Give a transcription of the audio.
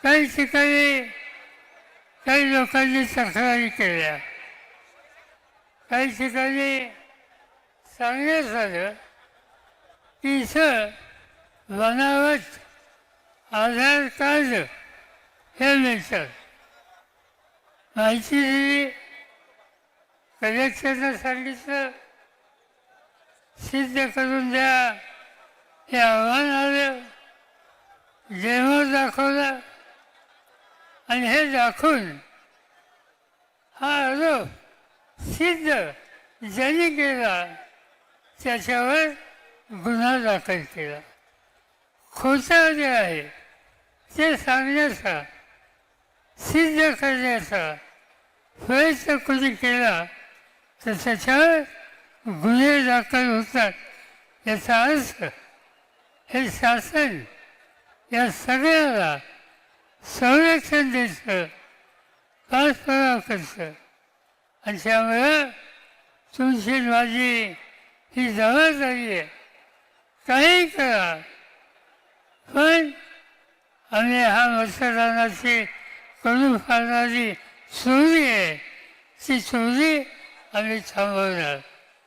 काही ठिकाणी काही लोकांनी तक्रारी केल्या, काही ठिकाणी सांगण्यात आलं की इथं बनावट आधार कार्ड हे मिळतात. माहिती दिली, कलेक्टरनं सांगितलं सिद्ध करून द्या, हे आव्हान आलं, डेमो दाखवला आणि हे दाखवून हा आरोप सिद्ध ज्यांनी केला त्याच्यावर गुन्हा दाखल केला. खोटा जे आहे ते सांगण्याचा, सिद्ध करण्याचा प्रयत्न कोणी केला तर त्याच्यावर गुन्हे दाखल होतात. याचा अर्थ हे शासन या सगळ्याला संरक्षण देतं, पाठपुरावा करतं आणि त्यामुळं तुमची माझी ही जबाबदारी आहे. काही करा, पण आम्ही हा मतदानाची करून फाडणारी चोरी आहे, ती चोरी आम्ही थांबवणार.